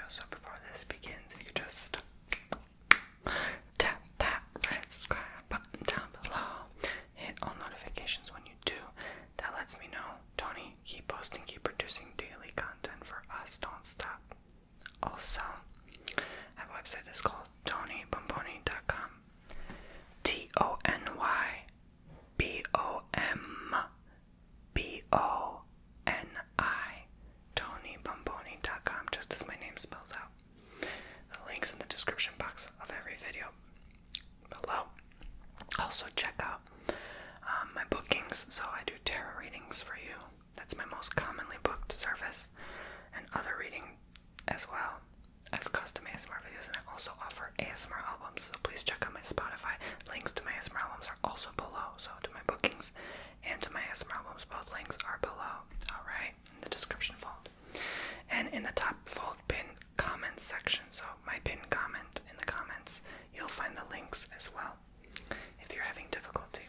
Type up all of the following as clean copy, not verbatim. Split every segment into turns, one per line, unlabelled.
So before this begins, if you just tap that red subscribe button down below, hit all notifications when you do. That lets me know, Tony, keep posting, keep producing daily content for us. Don't stop. Also, I have a website that's called TonyBomboni.com. TonyBomboni. TonyBomboni.com, just as my name spells out. The link's in the description box of every video below. Also check out my bookings. So I do tarot readings for you. That's my most commonly booked service, and other reading as well as custom ASMR videos, and I also offer ASMR albums, so please check out my Spotify. Links to my ASMR albums are also below, so to my bookings and to my ASMR albums, both links are below, alright, in the description fold. And in the top fold, pinned comments section, so my pinned comment in the comments, you'll find the links as well, if you're having difficulty.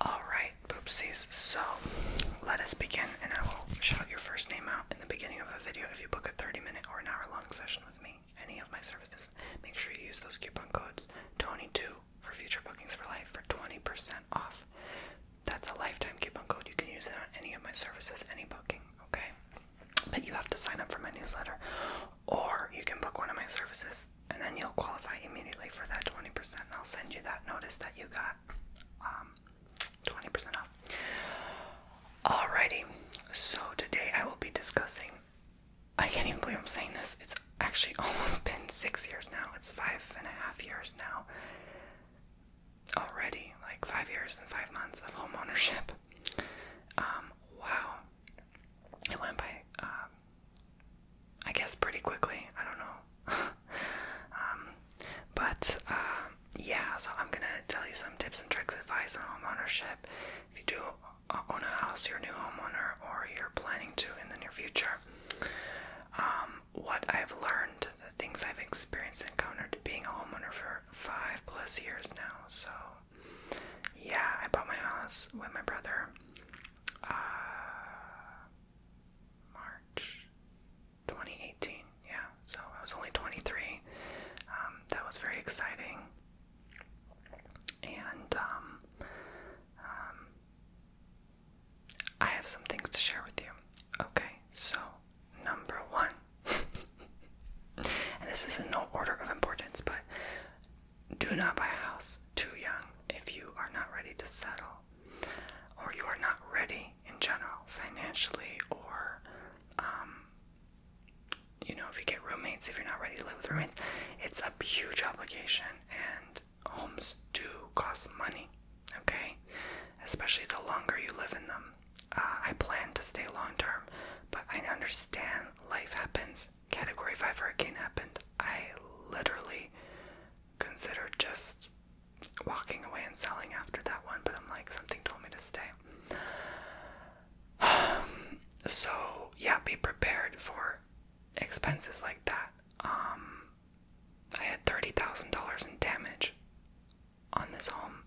Alright, poopsies, so let us begin, and I will shout your first name out in the beginning of a video if you book a 30-minute or an hour-long session with me, any of my services. Make sure you use those coupon codes, Tony2 for future bookings for life, for 20% off. That's a lifetime coupon code. You can use it on any of my services, any booking, okay? But you have to sign up for my newsletter, or you can book one of my services, and then you'll qualify immediately for that 20%, and I'll send you that notice that you got 20% off. Alrighty, so today I will be discussing, I can't even believe I'm saying this, it's actually almost been 6 years now, it's 5.5 years now, already, like 5 years and 5 months of home ownership. Wow, it went by, I guess pretty quickly, I don't know, yeah, so I'm gonna tell you some tips and tricks, advice on home ownership. If you do own a house, you're a new homeowner, or you're planning to in the near future, what I've learned, the things I've experienced and encountered being a homeowner for 5+ years now. So yeah, I bought my house with my brother March 2018. Yeah, so I was only 23. That was very exciting, and I have some things to share with you. Okay, so number one, and this is in no order of importance, but do not buy a house too young if you are not ready to settle, or you are not ready in general, financially, or if you get roommates, if you're not ready to live with roommates. It's a huge obligation, and homes do cost money, okay? Especially the longer you live in them. I plan to stay long term, but I understand life happens. Category 5 hurricane happened. I literally considered just walking away and selling after that one, but I'm like, something told me to stay. So yeah, be prepared for expenses like that. I had $30,000 in damage on this home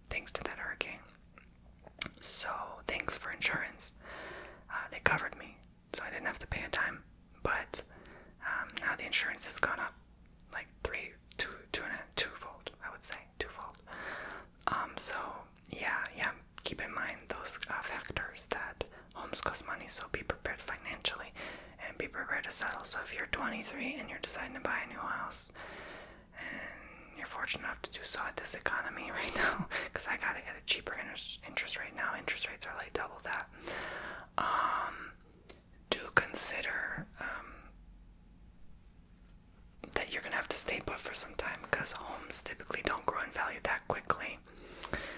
thanks to that hurricane. So thanks for insurance. They covered me, so I didn't have to pay a dime. But now the insurance has gone up like twofold, I would say, twofold. So yeah, keep in mind those factors, that homes cost money, so be prepared financially and be prepared to settle. So if you're 23 and you're deciding to buy a new house, and you're fortunate enough to do so at this economy right now, because I got it at a cheaper interest rate now. Interest rates are like double that. Do consider that you're gonna have to stay put for some time, because homes typically don't grow in value that quickly.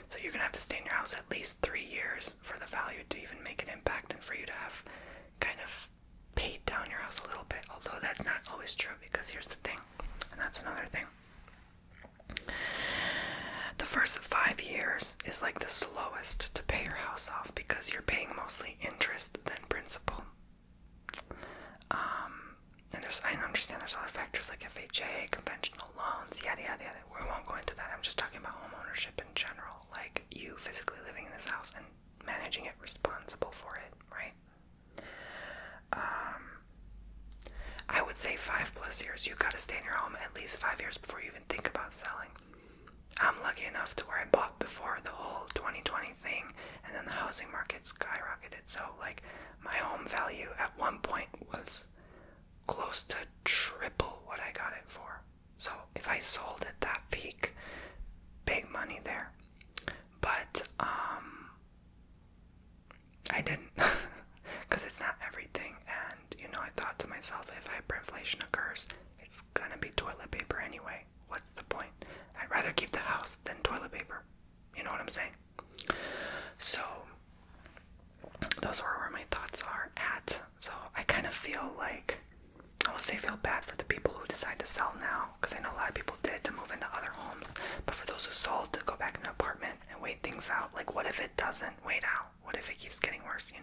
So you're gonna have to stay in your house at least 3 years for the value to even make an impact, and for you to have kind of paid down your house a little bit. Although that's not always true, because here's the thing, and that's another thing. The first 5 years is like the slowest to pay your house off, because you're paying mostly interest than principal. And I understand there's other factors like FHA, conventional loans, yada yada yada. We won't go into that. I'm just talking about home ownership in general, like you physically living in this house and managing it, responsible for it, right? I would let's say 5+ years. You gotta stay in your home at least 5 years before you even think about selling. I'm lucky enough to where I bought before the whole 2020 thing, and then the housing market skyrocketed. So like my home value at one point was close to triple what I got it for. So if I sold at that peak, big money there. But I didn't, because it's not everything. And I thought to myself, if hyperinflation occurs, it's gonna be toilet paper anyway. What's the point? I'd rather keep the house than toilet paper. You know what I'm saying? So those are where my thoughts are at. So I kind of feel like, I would say feel bad for the people who decide to sell now, because I know a lot of people did to move into other homes. But for those who sold to go back in an apartment and wait things out, like what if it doesn't wait out? What if it keeps getting worse,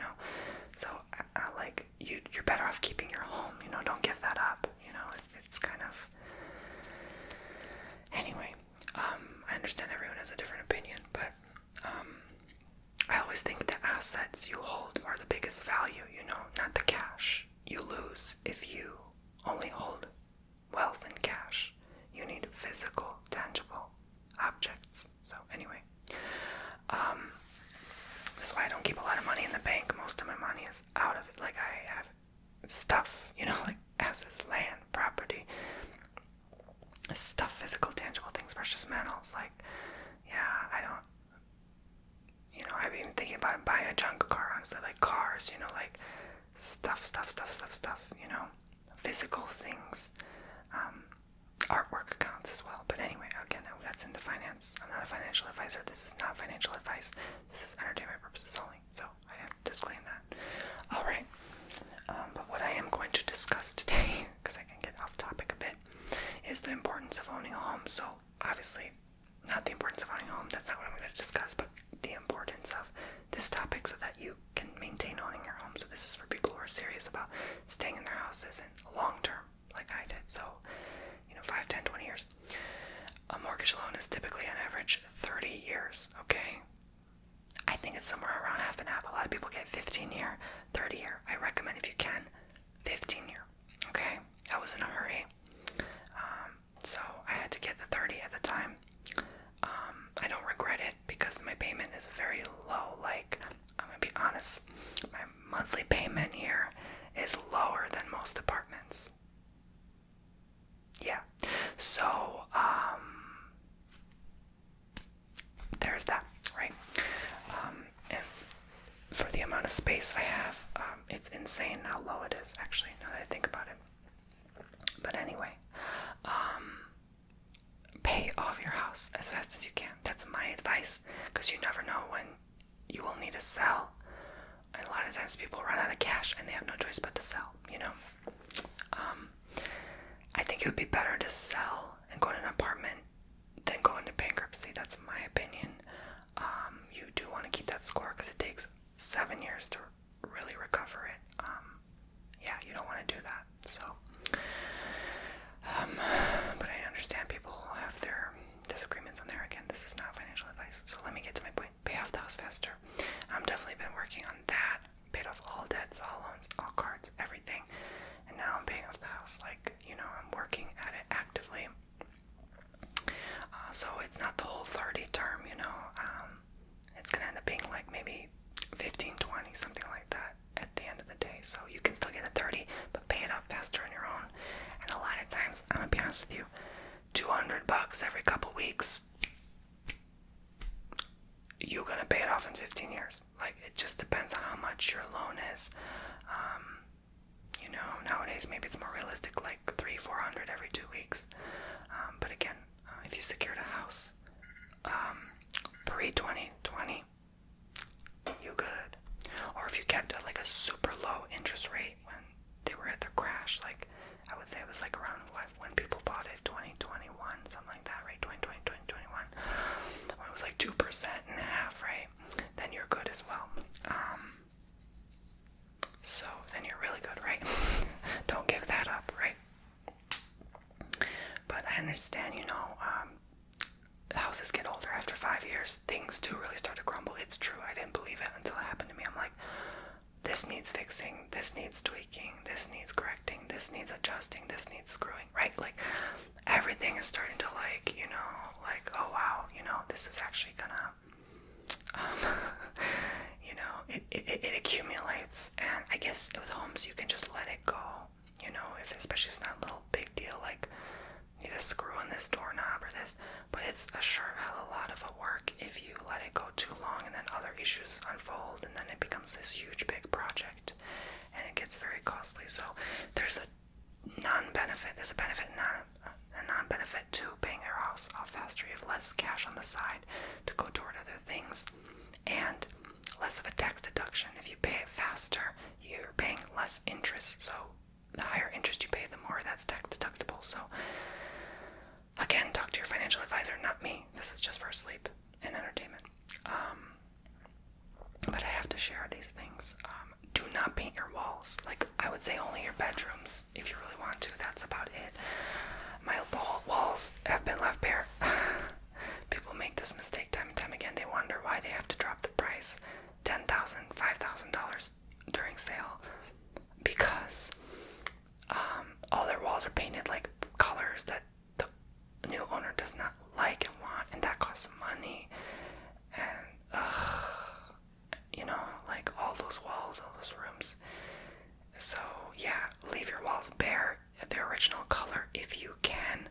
So I like, you're better off keeping your home, don't give that up, it's kind of, anyway, I understand everyone has a different opinion, but, I always think the assets you hold are the biggest value, not the cash. You lose if you only hold wealth in cash. You need physical, tangible objects. So anyway, that's why I don't keep a lot of money in the bank. Most of my money is out of it. Like I have stuff, like assets, land, property, stuff, physical, tangible things, precious metals. Like, yeah, I don't, I've been thinking about buying a junk car, honestly, like cars, like stuff, physical things, artwork accounts as well. But anyway, again, that's into finance. I'm not a financial advisor. This is not financial advice. This is entertainment purposes only. So I have to disclaim that. All right. But what I am going to discuss today, because I can get off topic a bit, is the importance of owning a home. So obviously, not the importance of owning a home. That's not what I'm going to discuss, but the importance of this topic so that you can maintain owning your home. So this is for people who are serious about staying in their houses and long term, like I did. So, 5, 10, 20 years. A mortgage loan is typically on average 30 years, okay? I think it's somewhere around half and half. A lot of people get 15-year, 30-year. I recommend, if you can, 15-year, okay? I was in a hurry, so I had to get the 30 at the time. I don't regret it because my payment is very low. Like, I'm gonna be honest, my monthly payment here is lower than most apartments. Yeah, so there's that, right? And for the amount of space I have, it's insane how low it is, actually, now that I think about it. But anyway, pay off your house as fast as you can. That's my advice, because you never know when you will need to sell. And a lot of times people run out of cash and they have no choice but to sell, I think it would be better to sell and go to an apartment than go into bankruptcy. That's my opinion. You do want to keep that score because it takes 7 years to really recover it. Yeah, you don't want to do that. So, but I understand people have their disagreements on there. Again, this is not financial advice. So let me get to my point. Pay off the house faster. I've definitely been working on that. Paid off all debts, all loans, all cards, everything. And now I'm paying off the house. Like, I'm working at it actively. So it's not the whole 30 term, it's going to end up being like maybe 15, 20, something like that at the end of the day. So you can still get a 30, but pay it off faster on your own. And a lot of times, I'm going to be honest with you, $200 every couple weeks, you're going to pay it off in 15 years. Like, it just depends on how much your loan is. Nowadays, maybe it's more realistic, like $300-400 every 2 weeks. But again, if you secured a house pre-2020, you good. Or if you kept it like a super low interest rate when they were at the crash, like I would say it was like around when people bought it, 2021, something like that, right? 2020, 2021, when it was like 2.5%, right? Then you're good as well. So then you're really good, right? Don't give that up, right? But I understand, houses get older after 5 years. Things do really start to crumble. It's true. I didn't believe it until it happened to me. I'm like, this needs fixing, this needs tweaking, this needs correcting, this needs adjusting, this needs screwing, right? Like, everything is starting to, like, you know, like, oh wow, you know, this is actually gonna, you know, it accumulates. And I guess with homes, you can just let it go, you know, especially if it's not a little big deal, like, need a screw in this doorknob or this, but it's a sure hell a lot of a work if you let it go too long, and then other issues unfold, and then it becomes this huge big project, and it gets very costly. So there's a non-benefit, there's a benefit and a non-benefit to paying your house off faster. You have less cash on the side to go toward other things, and less of a tax deduction. If you pay it faster, you're paying less interest, so the higher interest you pay, the more that's tax deductible. So again, talk to your financial advisor, not me. This is just for sleep and entertainment. But I have to share these things. Do not paint your walls. Like, I would say only your bedrooms if you really want to. That's about it. My walls have been left bare. People make this mistake time and time again. They wonder why they have to drop the price $10,000, $5,000 during sale, because all their walls are painted like colors that the new owner does not like and want, and that costs money. And you know, like, all those walls, all those rooms. So yeah, leave your walls bare at their original color if you can,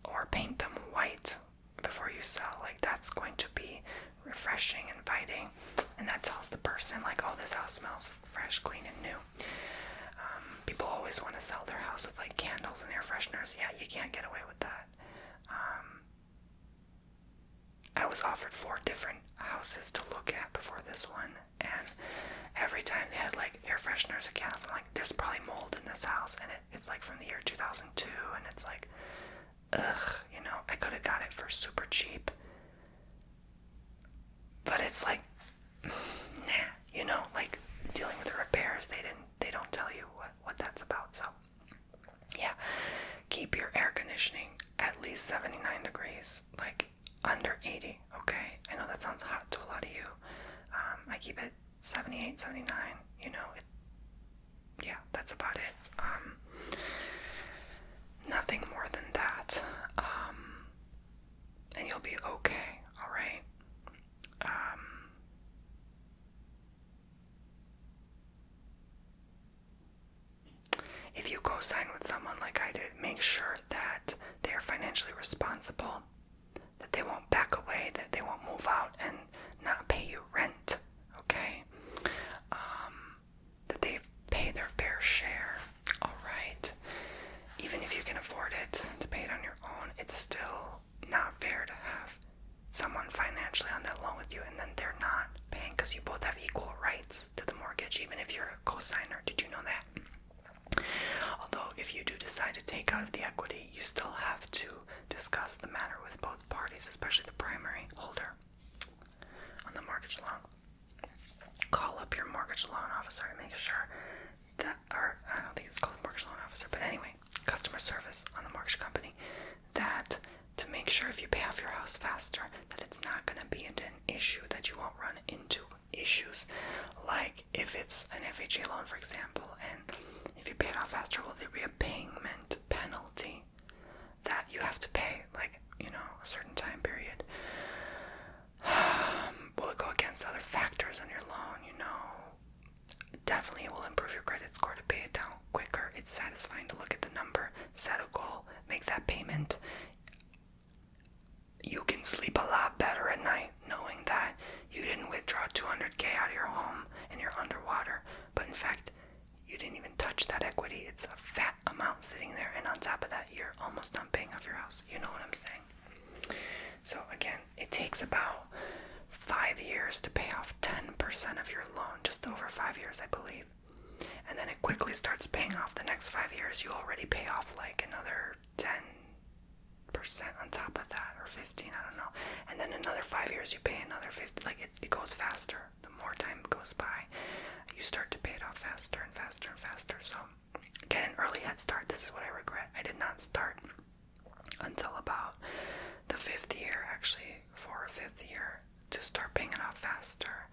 or paint them white before you sell. Like, that's going to be refreshing, inviting, and that tells the person, like, oh, this house smells fresh, clean, and new. People always want to sell their house with, like, candles and air fresheners. Yeah, you can't get away with that. I was offered 4 different houses to look at before this one, and every time they had, like, air fresheners or candles, I'm like, there's probably mold in this house, and it's like from the year 2002, and it's like, ugh, you know, I could have got it for super cheap, but it's like, nah, you know, like, dealing with the repairs, they don't tell you what that's about. So yeah, keep your air conditioning at least 79 degrees, like under 80, okay? I know that sounds hot to a lot of you. I keep it 78, 79, you know, yeah, that's about it. Nothing more than that. And you'll be okay, alright? If you co-sign with someone like I did, make sure that they are financially responsible, that they won't back away, that they won't move out and not pay you rent, okay? That they've paid their fair share, alright? Even if you can afford it, to pay it on your own, it's still not fair to have someone financially on that loan with you and then they're not paying, because you both have equal rights to the mortgage, even if you're a co-signer. Did you know that? Although, if you do decide to take out of the equity, you still have to discuss the matter with both parties, especially the primary holder on the mortgage loan. Call up your mortgage loan officer and make sure that, or I don't think it's called a mortgage loan officer, but anyway, customer service on the mortgage company, that to make sure if you pay off your house faster, that it's not going to be an issue, that you won't run into issues like if it's an FHA loan, for example, and if you pay it off faster, will there be a payment penalty that you have to pay, like, you know, a certain time period? Will it go against other factors on your loan? You know, definitely it will improve your credit score to pay it down quicker. It's satisfying to look at the number, set a goal, make that payment. You can sleep a lot better at night knowing that you didn't withdraw $200K out of your home and you're underwater, but in fact, you didn't even touch that equity. It's a fat amount sitting there, and on top of that, you're almost done paying off your house. You know what I'm saying? So again, it takes about 5 years to pay off 10% of your loan, just over 5 years, I believe. And then it quickly starts paying off the next 5 years. You already pay off like another 10% on top of that, or 15, I don't know. And then another 5 years, you pay another 50. Like, it goes faster. The more time goes by, you start to pay it off faster and faster and faster. So get an early head start. This is what I regret. I did not start until about the 5th year, actually, 4th or 5th year, to start paying it off faster.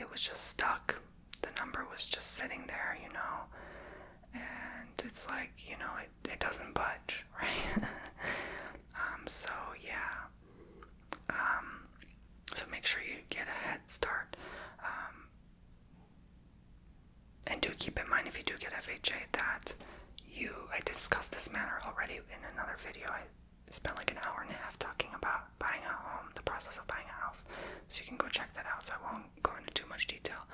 It was just stuck. the number was just sitting there, and it's like, it doesn't budge, right? So yeah, so make sure you get a head start, and do keep in mind, if you do get FHA, that I discussed this matter already in another video. I spent like an hour and a half talking about buying a home, the process of buying a house, so you can go check that out, so I won't go into too much detail.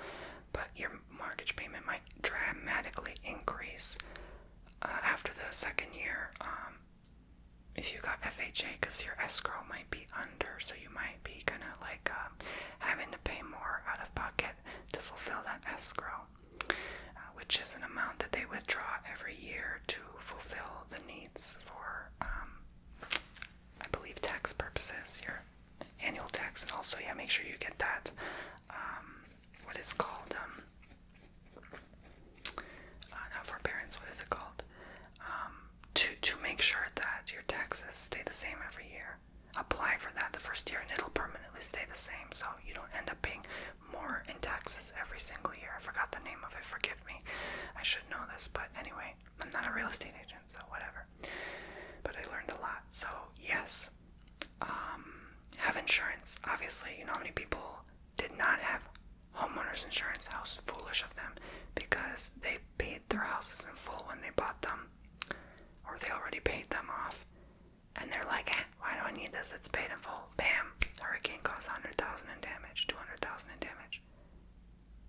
But your mortgage payment might dramatically increase after the second year, if you got FHA, because your escrow might be under, so you might be kind of like having to pay more out of pocket to fulfill that escrow, which is an amount that they withdraw every year to fulfill the needs for, I believe, tax purposes, your annual tax. And also, make sure you get that, what is called, not forbearance, what is it called? To make sure that your taxes stay the same every year. Apply for that the first year and it'll permanently stay the same, so you don't end up paying more in taxes every single year. I forgot the name of it, forgive me. I should know this, but anyway, I'm not a real estate agent, so whatever. But I learned a lot, so yes. Have insurance. Obviously, how many people did not have homeowners insurance? How foolish of them, because they paid their houses in full when they bought them, or they already paid them off, and they're like, why do I need this? It's paid in full. Bam! Hurricane caused $100,000 in damage, $200,000 in damage.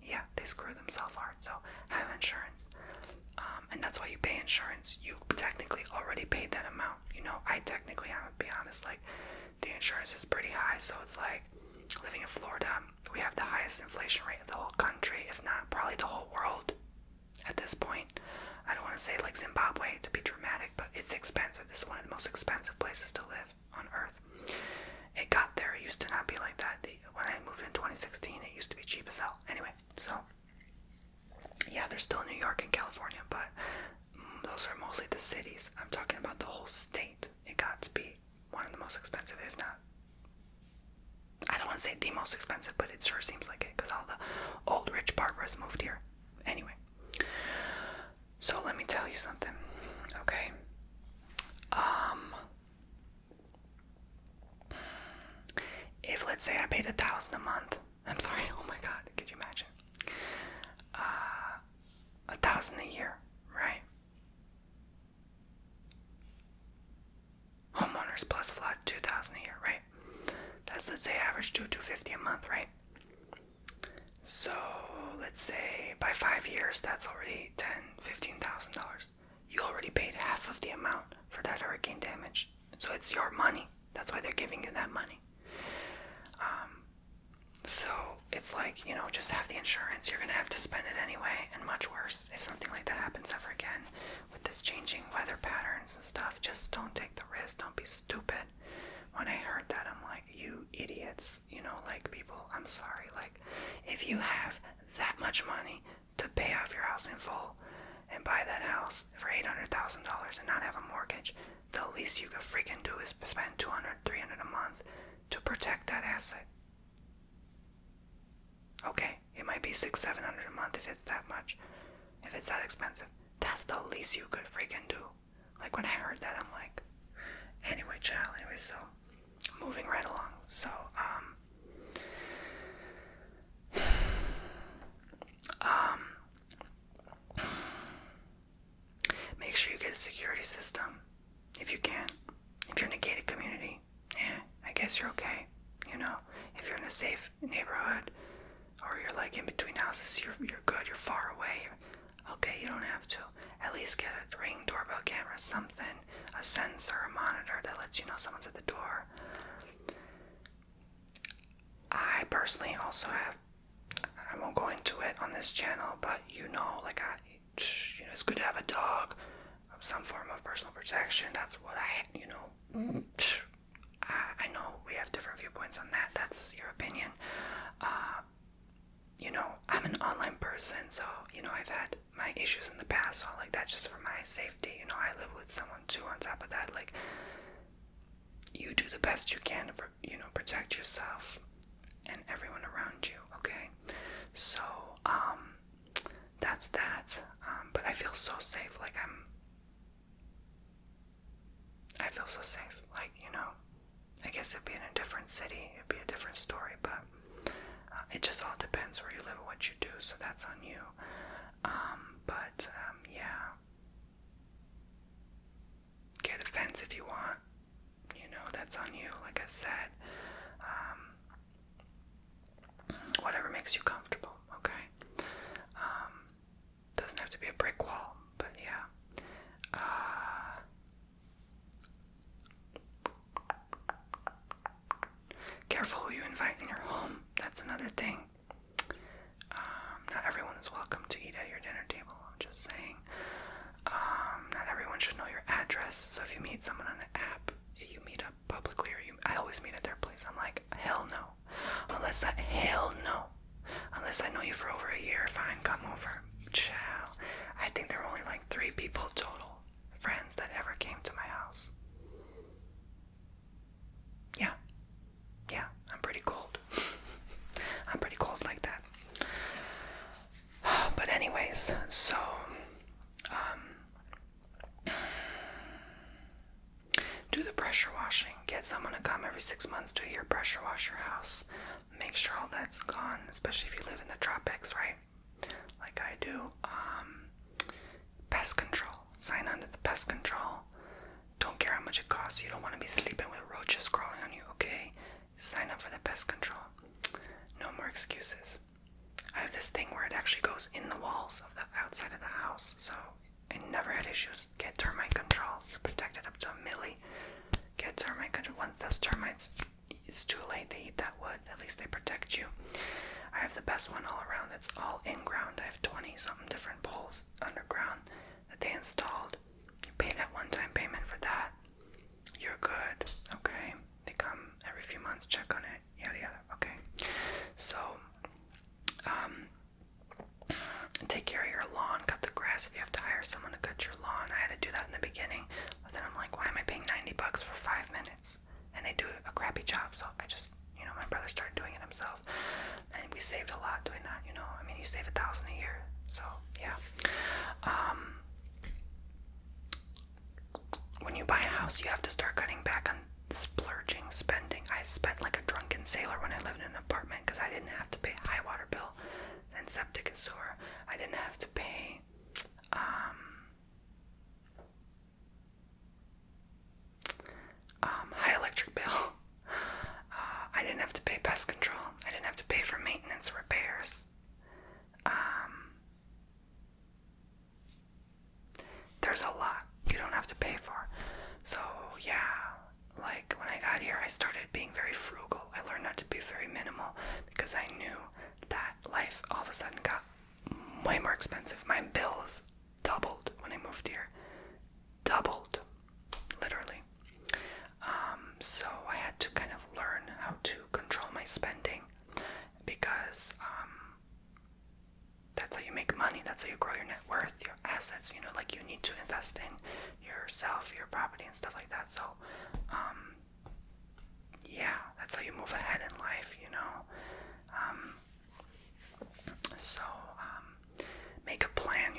Yeah, they screwed themselves hard. So have insurance, and that's why you pay insurance. You technically already paid that amount. I would be honest, like, the insurance is pretty high. So it's like living in Florida, we have the highest inflation rate of the whole country, if not probably the whole world at this point. I don't want to say like Zimbabwe to be dramatic, but it's expensive. This is one of the most expensive places to live on earth. It got there. It used to not be like that. When I moved in 2016, it used to be cheap as hell. Anyway, so yeah, there's still New York and California, but those are mostly the cities. I'm talking about the whole state. It got to be one of the most expensive, if not, I don't want to say the most expensive, but it sure seems like it, because all the old rich Barbaras moved here. Anyway, so let me tell you something, okay? If, let's say, I paid $1,000 a month, I'm sorry, oh my god, could you imagine? $1,000 a year, right? Homeowners plus flood, $2,000 a year, right? That's, let's say, average $250 a month, right? So let's say by 5 years, that's already $15,000. You already paid half of the amount for that hurricane damage, so it's your money. That's why they're giving you that money. So it's like, just have the insurance. You're gonna have to spend it anyway, and much worse if something like that happens ever again with this changing weather patterns and stuff. Just don't take the risk. Don't be stupid. When I heard that, I'm like, you idiots. Like, people, I'm sorry. Like, if you have that much money to pay off your house in full and buy that house for $800,000 and not have a mortgage, the least you could freaking do is spend $200, $300 a month to protect that asset. Okay, it might be $600, $700 a month if it's that much, if it's that expensive. That's the least you could freaking do. Like, when I heard that, I'm like, anyway, so moving right along. So, make sure you get a security system if you can. If you're in a gated community, I guess you're okay. If you're in a safe neighborhood, or you're like in between houses, you're good. You're far away. Okay, you don't have to. At least get a Ring doorbell camera, something, a sensor, a monitor that lets you know someone's at the door. I personally also have, I won't go into it on this channel, but it's good to have a dog, some form of personal protection. That's what I know we have different viewpoints on that. That's your opinion. I'm an online person, so, I've had my issues in the past, so, that's just for my safety. I live with someone, too, on top of that. You do the best you can to, protect yourself and everyone around you, okay? So, that's that. But I feel so safe. Like I feel so safe. Like, I guess it'd be in a different city. It'd be a different story. But it just all depends where you live and what you do. So that's on you. Yeah. Get a fence if you want. That's on you. Like I said. Whatever makes you comfortable. Okay. Doesn't have to be a brick wall. But yeah. Careful who you invite in your home. That's another thing. Not everyone is welcome to eat at your dinner table. I'm just saying. Not everyone should know your address. So if you meet someone on an app, you meet up publicly, or I always meet at their place. I'm like, hell no. Unless I know you for over a year, fine, come over. Ciao. I think there were only like 3 people total, friends, that ever came to my house. Yeah, I'm pretty cold. I'm pretty cold like that. But anyways, so, do the pressure washing. Get someone to come every 6 months to your pressure wash your house. Make sure all that's gone, especially if you live in the tropics, right? Like I do. Pest control. Sign on to the pest control. Don't care how much it costs. You don't want to be sleeping with roaches crawling on you, okay? Sign up for the pest control. No more excuses. I have this thing where it actually goes in the walls of the outside of the house, so I never had issues. Get termite control. You're protected up to a milli. Get termite control. Once those termites, it's too late. They eat that wood. At least they protect you. I have the best one all around. It's all in ground. I have 20-something different poles underground that they installed. You pay that one-time payment for that. You're good. Okay. They come every few months, check on it. Yada yada. Okay. So, take care of your lawn. Cut the grass if you have to hire someone to cut your lawn. I had to do that in the beginning, but then I'm like, why am I paying $90 for 5 minutes? And they do a crappy job, so I just, my brother started doing it himself, and we saved a lot doing that. I mean, you save $1,000 a year, so yeah. When you buy a house, you have to start cutting back on splurging, spending. I spent like a drunken sailor when I lived in an apartment because I didn't have to pay high water bill and septic and sewer. I didn't have to pay high electric bill. I didn't have to pay pest control. I didn't have to pay for maintenance, repairs. There's a lot you don't have to pay for. So yeah, like when I got here, I started being very frugal. I learned not to be very minimal because I knew that life all of a sudden got way more expensive. My bills doubled when I moved here. Doubled. Literally. So I had to kind of learn how to control my spending because that's how you make money. That's how you grow your net worth, your assets. Like you need to invest in yourself, your property, and stuff like that. So, yeah, that's how you move ahead in life. Make a plan.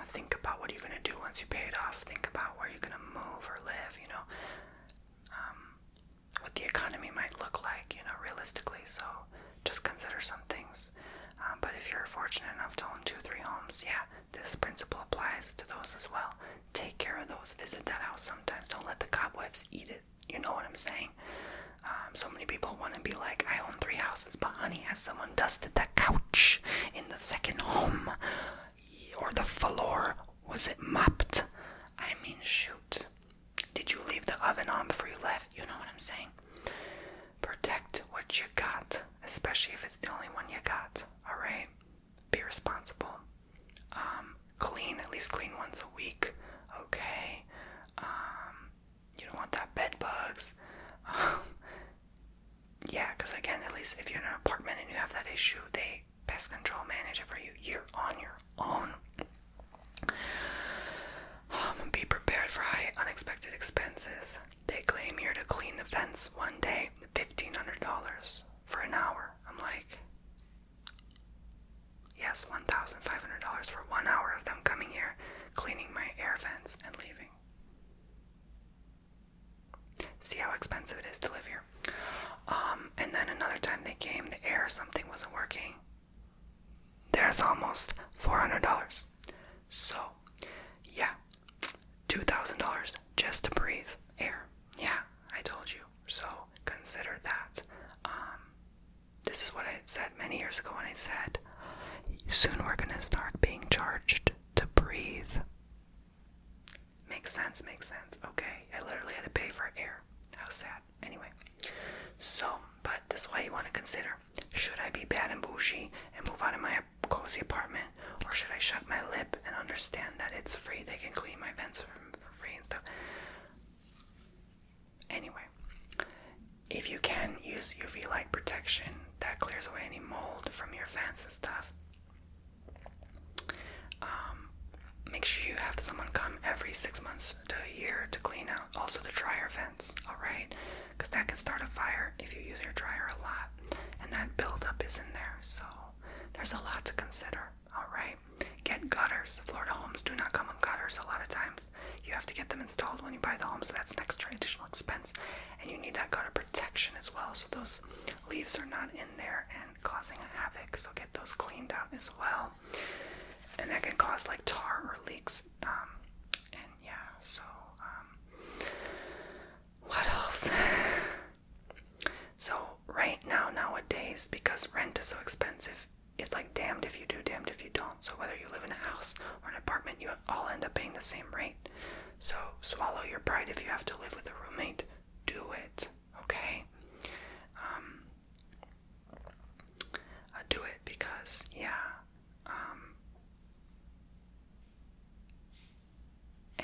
Think about what you're gonna do once you pay it off. Think about where you're gonna move or live. What the economy might look like. Realistically. So, just consider some things. But if you're fortunate enough to own 2-3 homes, yeah, this principle applies to those as well. Take care of those. Visit that house sometimes. Don't let the cobwebs eat it. You know what I'm saying? So many people want to be like, I own 3 houses, but honey, has someone dusted that couch in the second home? Or the floor? Was it mopped? I mean, shoot. Did you leave the oven on before you left? You know what I'm saying? Protect what you got, especially if it's the only one you got. Alright? Be responsible. Clean, at least clean once a week. Okay? You don't want that bed bugs. Yeah, because again, at least if you're in an apartment and you have that issue, they pest control manage it for you. You're on your own. Be prepared for high unexpected expenses. They claim here to clean the fence one day, $1,500 for an hour. I'm like, Yes, $1,500 for 1 hour of them coming here, cleaning my air vents, and leaving. See how expensive it is to live here. And then another time they came, the air, something wasn't working. There's almost $400. So, yeah, $2,000 just to breathe air. Yeah, I told you. So, consider that. This is what I said many years ago when I said, soon we're going to start being charged to breathe. Makes sense. Okay, I literally had to pay for air. How sad. Anyway, so, but this is why you want to consider, should I be bad and bougie and move out of my cozy apartment, or should I shut my lip and understand that it's free, they can clean my vents for free and stuff. Anyway, if you can use UV light protection that clears away any mold from your vents and stuff, make sure you have someone come every 6 months to a year to clean out also the dryer vents, alright? Because that can start a fire if you use your dryer a lot, and that buildup is in there, so there's a lot to consider, alright? Get gutters. Florida homes do not come with gutters a lot of times. You have to get them installed when you buy the home, so that's an extra additional expense, and you need that gutter protection as well, so those leaves are not in there and causing a havoc, so get those cleaned out as well. And that can cause like tar or leaks. And yeah, so what else? So right now, nowadays, because rent is so expensive, it's like damned if you do, damned if you don't. So whether you live in a house or an apartment, you all end up paying the same rate. So swallow your pride if you have to live with a roommate. Do it, okay? Do it because, yeah.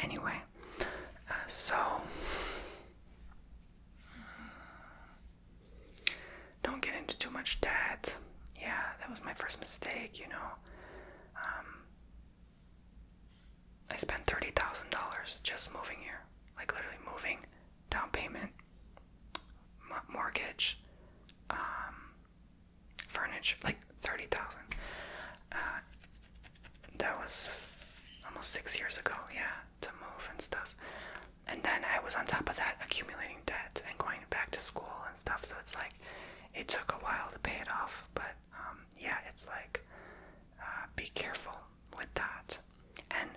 Anyway, so don't get into too much debt. Yeah, that was my first mistake, you know. I spent $30,000 just moving here, like literally moving, down payment, mortgage, furniture, like $30,000. That was almost 6 years ago, yeah, to move and stuff. And then I was on top of that accumulating debt and going back to school and stuff, so it's like it took a while to pay it off. But yeah, it's like be careful with that, and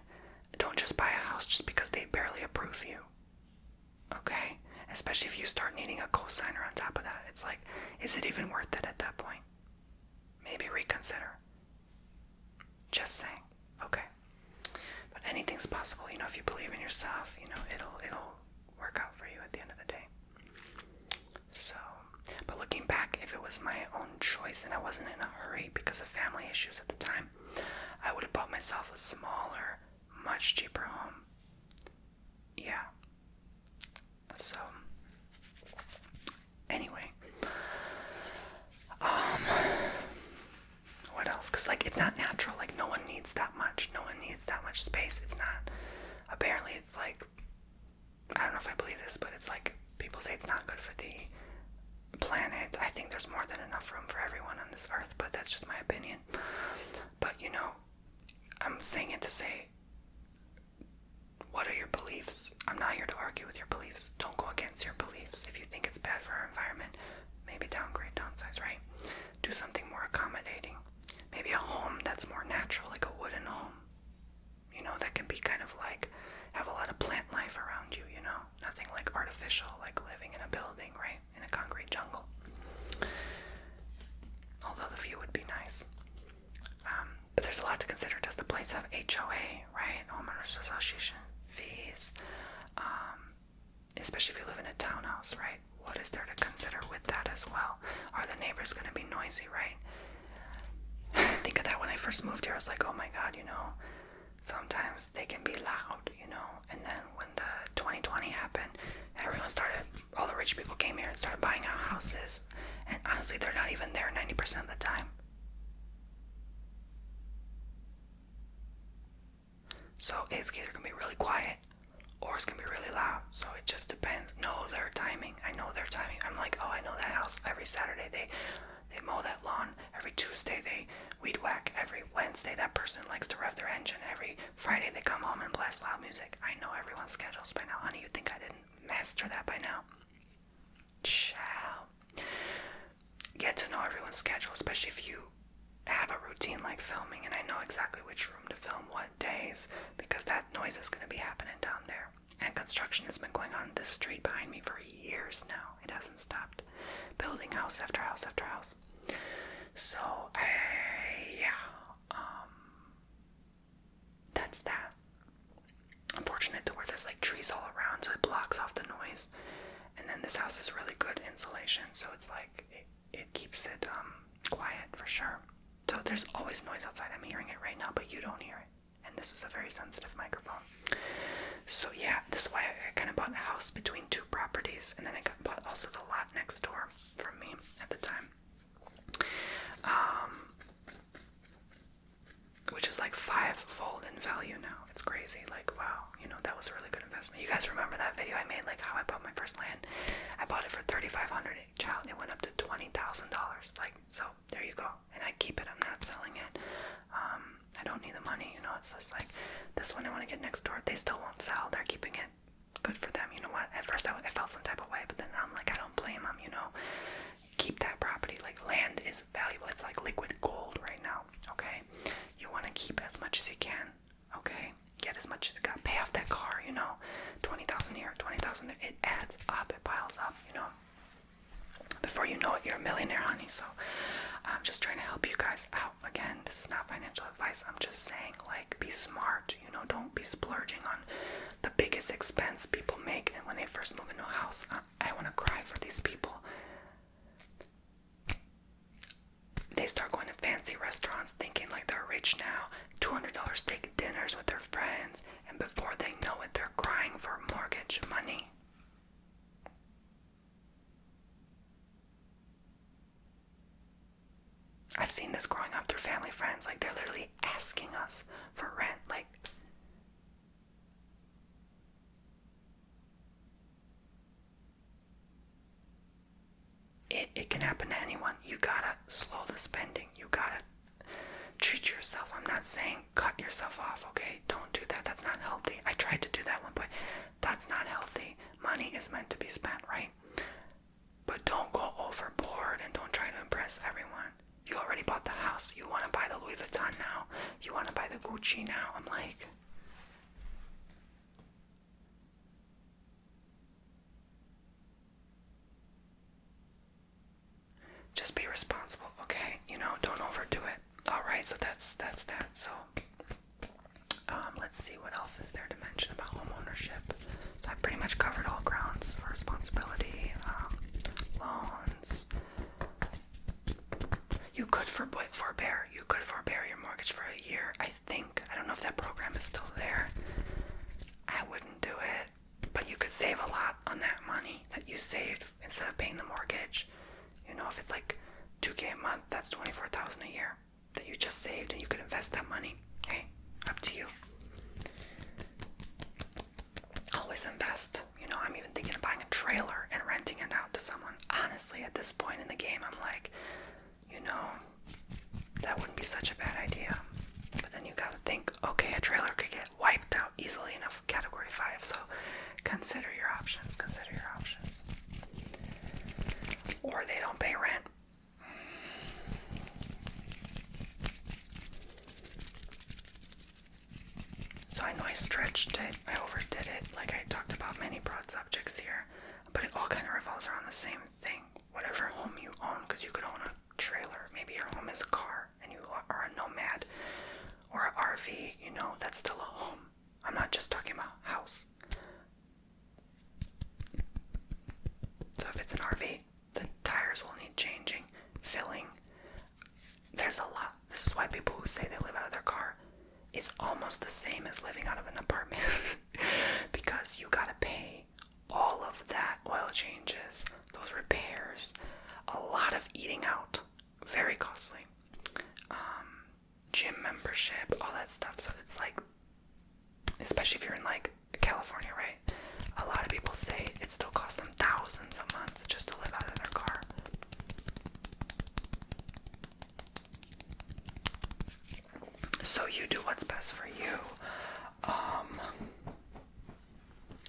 don't just buy a house just because they barely approve you, okay? Especially if you start needing a cosigner on top of that. It's like, is it even worth it at that point? Maybe reconsider. Just saying. Okay. But anything's possible, you know, if you believe in yourself, you know, it'll work out for you at the end of the day. So, but looking back, if it was my own choice and I wasn't in a hurry because of family issues at the time, I would have bought myself a smaller, much cheaper home. Yeah. So, anyway. What else? Because, like, it's not natural. Like, no one needs that much. No one needs that much space. It's not. Apparently, it's like, I don't know if I believe this, but it's like, people say it's not good for the planet. I think there's more than enough room for everyone on this earth, but that's just my opinion. But, you know, I'm saying it to say, what are your beliefs? I'm not here to argue with your beliefs. Don't go against your beliefs. If you think it's bad for our environment, maybe downgrade, downsize, right? Do something more accommodating. Maybe a home that's more natural, like a wooden home. You know, that can be kind of like, have a lot of plant life around you, you know? Nothing like artificial, like living in a building, right? In a concrete jungle. Although the view would be nice. But there's a lot to consider. Does the place have HOA, right? Homeowners Association fees. Especially if you live in a townhouse, right? What is there to consider with that as well? Are the neighbors going to be noisy, right? Think of that when I first moved here. I was like, oh my god, you know, sometimes they can be loud, you know. And then when the 2020 happened, everyone started, all the rich people came here and started buying out houses. And honestly, they're not even there 90% of the time. So it's either going to be really quiet or it's gonna be really loud. So it just depends. Know their timing. I know their timing. I'm like, oh, I know that house. Every Saturday they mow that lawn. Every Tuesday they weed whack. Every Wednesday that person likes to rev their engine. Every Friday they come home and blast loud music. I know everyone's schedules by now, honey. You think I didn't master that by now? Ciao. Get to know everyone's schedule, especially if you have a routine like filming, and I know exactly which room to film what days, because that noise is going to be happening down there. And construction has been going on this street behind me for years now. It hasn't stopped. Building house after house after house. So, that's that. Unfortunate to where there's like trees all around, so it blocks off the noise. And then this house is really good insulation, so it's like it keeps it quiet for sure. So there's always noise outside. I'm hearing it right now, but you don't hear it. And this is a very sensitive microphone. So yeah, this is why I kind of bought a house between two properties, and then I bought also the lot next door from me at the time. Which is like 5-fold in value now. It's crazy. Like, wow, that was a really good investment. You guys remember that video I made, like how I bought my first land? I bought it for $3,500. Child, it went up to $20,000. Like, so there you go. And I keep it. I'm not selling it. I don't need the money. It's just like this one I want to get next door. They still won't sell. They're keeping it. Good for them. You know what? At first I felt some type of way, but then I'm like, I don't blame them. Keep that property. Like, land is valuable. It's like liquid gold right now. Okay, you want to keep as much as you can. Okay, get as much as you got. Pay off that car. 20,000 here, 20,000 there. It adds up. It piles up. Before you know it, you're a millionaire, honey. So I'm just trying to help you guys out. Again, this is not financial advice. I'm just saying, like, be smart. Don't be splurging on the biggest expense people make. And when they first move into a house, I want to cry for these people. They start going to fancy restaurants thinking like they're rich now. $200 steak dinners with their friends. And before they know it, they're crying for mortgage money. I've seen this growing up through family friends. Like, they're literally asking us for rent. Like, it can happen to anyone. You gotta slow the spending. You gotta treat yourself. I'm not saying cut yourself off, okay? Don't do that. That's not healthy. I tried to do that one, but that's not healthy. Money is meant to be spent, right? But don't go overboard and don't try to impress everyone. You already bought the house. You want to buy the Louis Vuitton now. You want to buy the Gucci now. I'm like, just be responsible, okay? Don't overdo it. Alright, so that's that. So, let's see what else is there to mention about homeownership. I pretty much covered all grounds for responsibility, loans. You could forbear. You could forbear your mortgage for a year. I don't know if that program is still there. I wouldn't do it, but you could save a lot on that money that you saved instead of paying the mortgage. If it's like $2,000 a month, that's $24,000 a year that you just saved, and you could invest that money. Hey, up to you. Always invest. I'm even thinking of buying a trailer and renting it out to someone. Honestly, at this point in the game, I'm like, that wouldn't be such a bad idea. But then you gotta think, okay, a trailer could get wiped out easily in a category 5, so consider your options. Or they don't pay rent. So I know I stretched it, I overdid it, like I talked about many broad subjects here, but it all kind of revolves around the same thing. Whatever home you own, because you could own a trailer, maybe your home is a car, and you are a nomad, or an RV, that's still a home. I'm not just talking about house. So if it's an RV, the tires will need changing, filling. There's a lot. This is why people who say they live out of their car, it's almost the same as living out of an apartment. Because you gotta pay all of that, oil changes, those repairs, a lot of eating out, very costly. Gym membership, all that stuff. So it's like, especially if you're in like California, right? A lot of people say it still costs them thousands a month just to live out of their car. So you do what's best for you.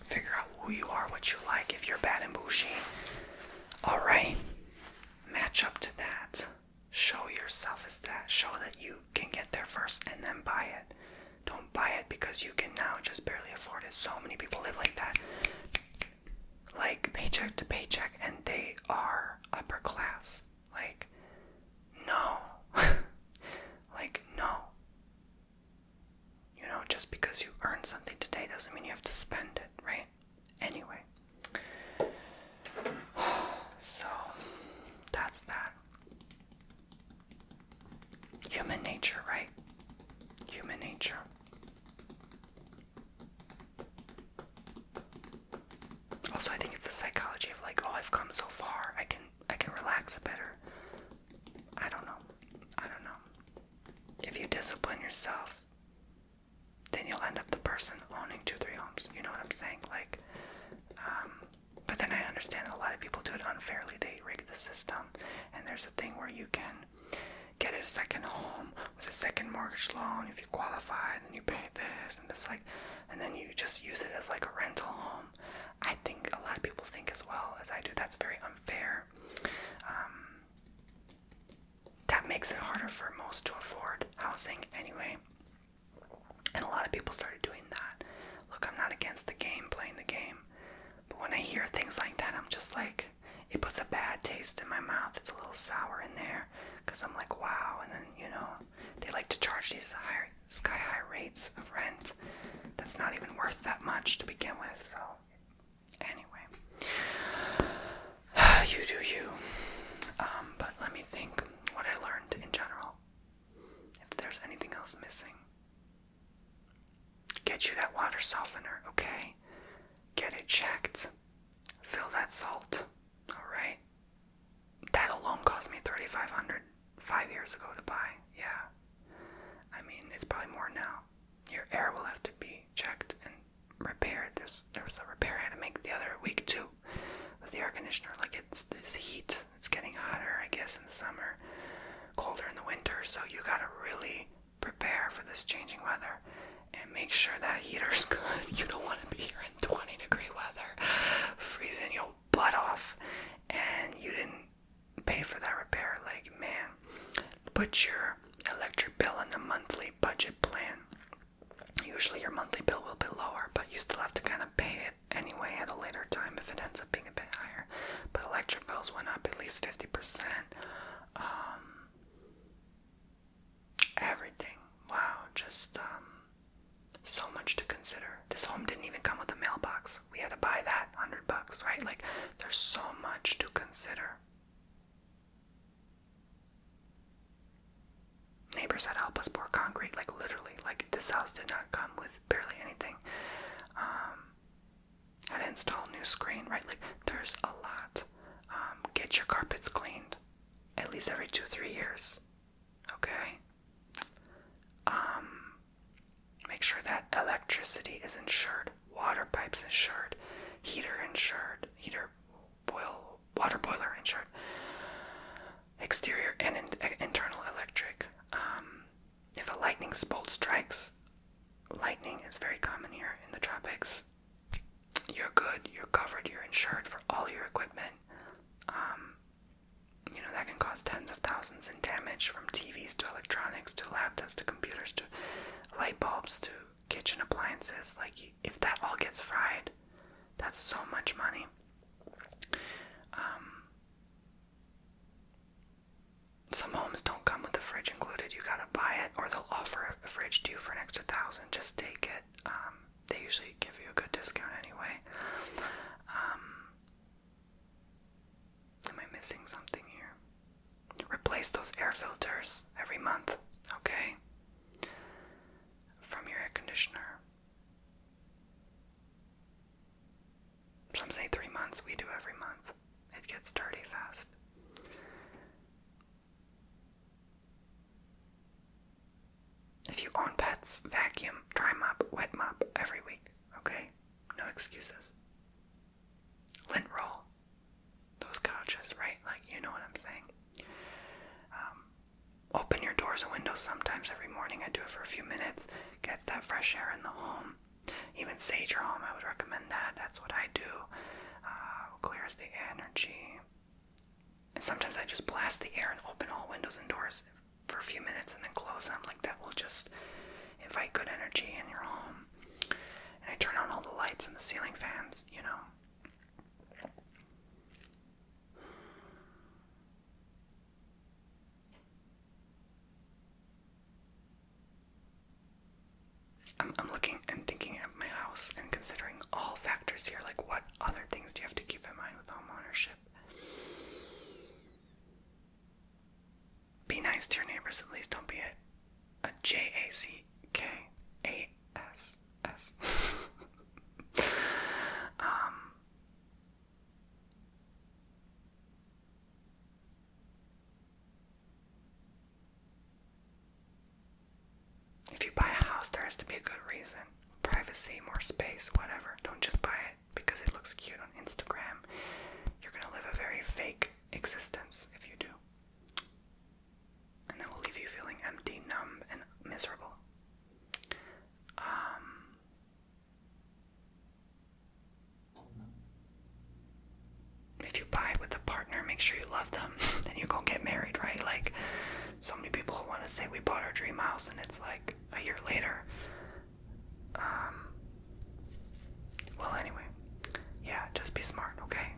Figure out who you are, what you like. If you're bad and bougie, alright, match up to that. Show yourself as that. Show that you can get there first and then buy it. Don't buy it because you can now just barely afford it. So many people live like that, like paycheck to paycheck, and they are upper class. Like, no. Like, no. You know, just because you earn something today doesn't mean you have to spend it, right? Anyway. So, that's that. Human nature, right? Human nature. Also, I think it's the psychology of like, oh, I've come so far, I can relax better. I don't know. If you discipline yourself, then you'll end up the person owning 2-3 homes. You know what I'm saying? Like, but then I understand a lot of people do it unfairly. They rig the system, and there's a thing where you can get a second home with a second mortgage loan if you qualify, and then you pay this and this, like, and then you just use it as like a rental home. I think a lot of people think as well as I do that's very unfair. That makes it harder for most to afford housing anyway. And a lot of people started doing that. Look, I'm not against the game, playing the game. But when I hear things like that, I'm just like, it puts a bad taste in my mouth. It's a little sour in there. Because I'm like, wow. And then, you know, they like to charge these sky-high rates of rent. That's not even worth that much to begin with. So, anyway. You do you. But let me think what I learned in general. If there's anything else missing. Get you that water softener, okay? Get it checked. Fill that salt, alright? That alone cost me $3,500 5 years ago to buy, yeah. I mean, it's probably more now. Your air will have to be checked and repaired. There was a repair I had to make the other week too with the air conditioner. Like, it's this heat. It's getting hotter, I guess, in the summer, colder in the winter, so you gotta really prepare for this changing weather. And make sure that heater's good. You don't want to be here in 20-degree weather, freezing your butt off, and you didn't pay for that repair. Like, man, put your electric bill in a monthly budget plan. Usually your monthly bill will be lower, but you still have to kind of pay it anyway at a later time if it ends up being a bit higher. But electric bills went up at least 50%. Everything. Wow, just so much to consider. This home didn't even come with a mailbox. We had to buy that, $100, right? Like, there's so much to consider. Neighbors had to help us pour concrete, like literally. Like, this house did not come with barely anything. Had to install a new screen, right? Like, there's a lot. Get your carpets cleaned at least every 2-3 years. Okay? Make sure that electricity is insured, water pipes insured, heater insured, water boiler insured, exterior and internal electric. If a lightning bolt strikes, lightning is very common here in the tropics, you're good, you're covered, you're insured for all your equipment. You know, that can cause tens of thousands in damage, from TVs to electronics to laptops to computers to light bulbs to kitchen appliances. Like, if that all gets fried, that's so much money. Some homes don't come with the fridge included. You gotta buy it, or they'll offer a fridge to you for an extra $1,000. Just take it. They usually give you a good discount anyway. Am I missing something here? Replace those air filters every month, okay? From your air conditioner. Some say 3 months. We do every month. It gets dirty fast. If you own pets, vacuum, dry mop, wet mop every week, okay? it for a few minutes, gets that fresh air in the home. Even sage your home, I would recommend that. That's what I do. Clears the energy. And sometimes I just blast the air and open all windows and doors for a few minutes and then close them. Like, that will just invite good energy in your home. And I turn on all the lights and the ceiling fans, you know. I'm looking and thinking of my house and considering all factors here. Like, what other things do you have to keep in mind with home ownership? Be nice to your neighbors at least. Don't be a J-A-C-K-A-S-S. If you buy a house, there has to be a good reason. Privacy, more space, whatever. Don't just buy it because it looks cute on Instagram. You're gonna live a very fake existence if you do. And that will leave you feeling empty, numb, and miserable. If you buy with a partner, make sure you love them. Then you're gonna get married, right? Like, so many people want to say we bought our dream house, and it's like a year later. Well, anyway, yeah, just be smart, okay?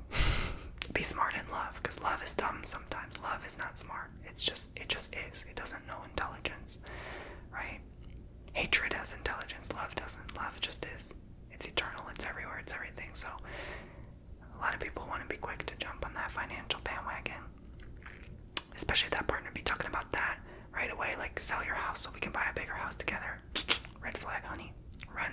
Be smart in love, because love is dumb sometimes. Love is not smart. It just is. It doesn't know intelligence, right? Hatred has intelligence. Love doesn't. Love just is. It's eternal. It's everywhere. It's everything. So a lot of people want to be quick to jump on that financial bandwagon, especially if that partner be talking about that right away, like, sell your house so we can buy a bigger house together. Red flag, honey. Run.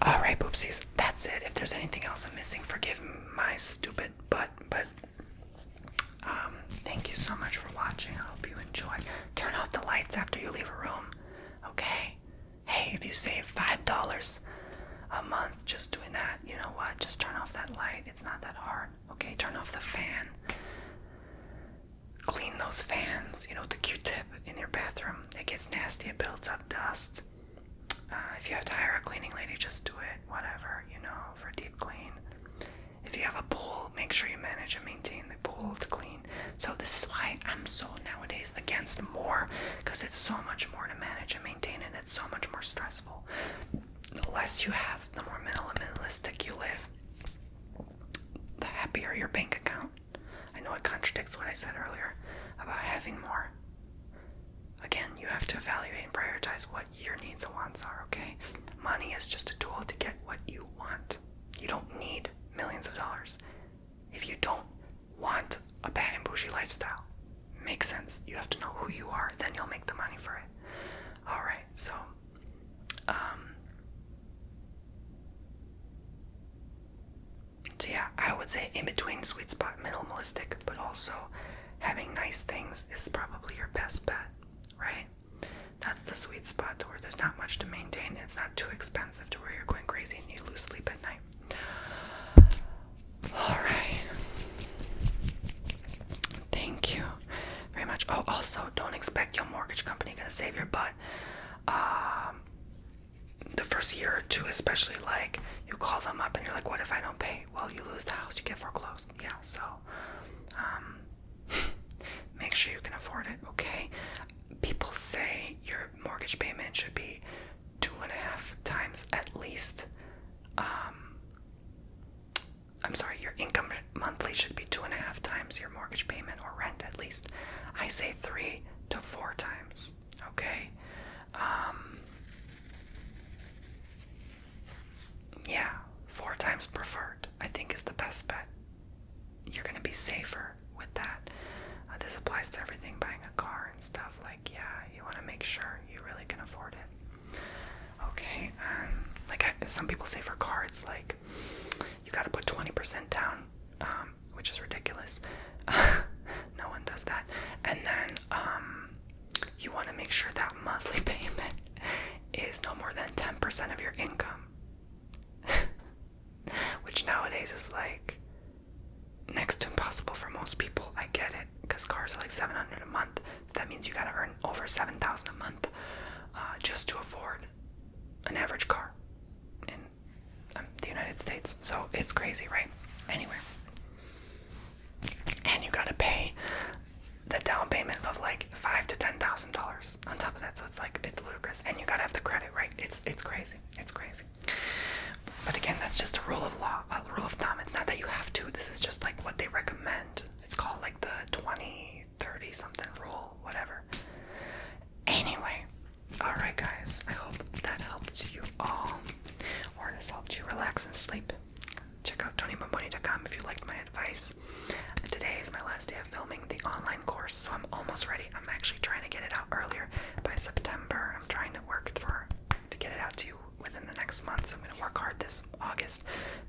Alright, poopsies, that's it. If there's anything else I'm missing, forgive my stupid butt, but thank you so much for watching. I hope you enjoyed. Turn off the lights after you leave a room, okay? Hey, if you save $5 a month just doing that, you know what? Just turn off that light. It's not that hard, okay? Turn off the fan. Clean those fans, you know, with the Q-tip in your bathroom. It gets nasty. It builds up dust. If you have to hire a cleaning lady, just do it. Whatever, you know, for a deep clean. If you have a pool, make sure you manage and maintain the pool to clean. So this is why I'm so nowadays against more, because it's so much more to manage and maintain, and it's so much more stressful. The less you have, the more minimalistic you live, the happier your bank account. I know it contradicts what I said earlier about having more. Again, you have to evaluate and prioritize what your needs and wants are, okay? Money is just a tool to get what you want. You don't need millions of dollars. If you don't want a bad and bougie lifestyle, makes sense. You have to know who you are, then you'll make the money for it. Alright, so, yeah, I would say in between sweet spot, minimalistic, but also having nice things is probably your best bet, right? That's the sweet spot to where there's not much to maintain. It's not too expensive to where you're going crazy and you lose sleep at night. Alright. Thank you very much. Oh, also, don't expect your mortgage company gonna save your butt. The first year or two, especially, like, you call them up and you're like, what if I don't pay? Well, you lose the house, you get foreclosed. Yeah, so make sure you can afford it, okay? People say your mortgage payment should be 2.5 times at least. Your income monthly should be 2.5 times your mortgage payment or rent at least. I say 3 to 4 times, okay? Yeah, 4 times preferred, I think, is the best bet. You're gonna be safer with that. This applies to everything, buying a car and stuff. Like, yeah, you want to make sure you really can afford it. Okay, some people say for cards, like, you gotta put 20% down, which is ridiculous. No one does that. And then, you want to make sure that monthly payment is no more than 10% of your income. Which nowadays is like next to impossible for most people. I get it, because cars are like $700 a month. That means you gotta earn over $7,000 a month just to afford an average car in the United States. So it's crazy, right? Anyway, and you gotta pay the down payment of like $5,000 to $10,000 on top of that. So it's ludicrous, and you gotta have the credit, right? It's crazy. It's crazy. But again, that's just a rule of law, a rule of thumb. It's not that you have to. This is just like what they recommend. It's called like the 20-30 something rule, whatever. Anyway, alright guys, I hope that helped you all, or this helped you relax and sleep. Check out TonyBomboni.com if you liked my advice. And today is my last day of filming the online course, so I'm almost ready. I'm actually trying to get it out earlier, by September. I'm trying to work to get it out to you within the next month, so I'm going to work hard this August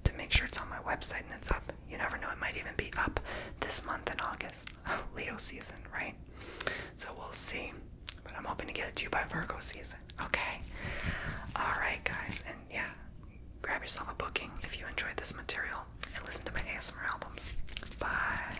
to make sure it's on my website and it's up. You never know, it might even be up this month in August. Leo season, right? So we'll see. But I'm hoping to get it to you by Virgo season. Okay. Alright guys, and yeah, grab yourself a booking if you enjoyed this material and listen to my ASMR albums. Bye.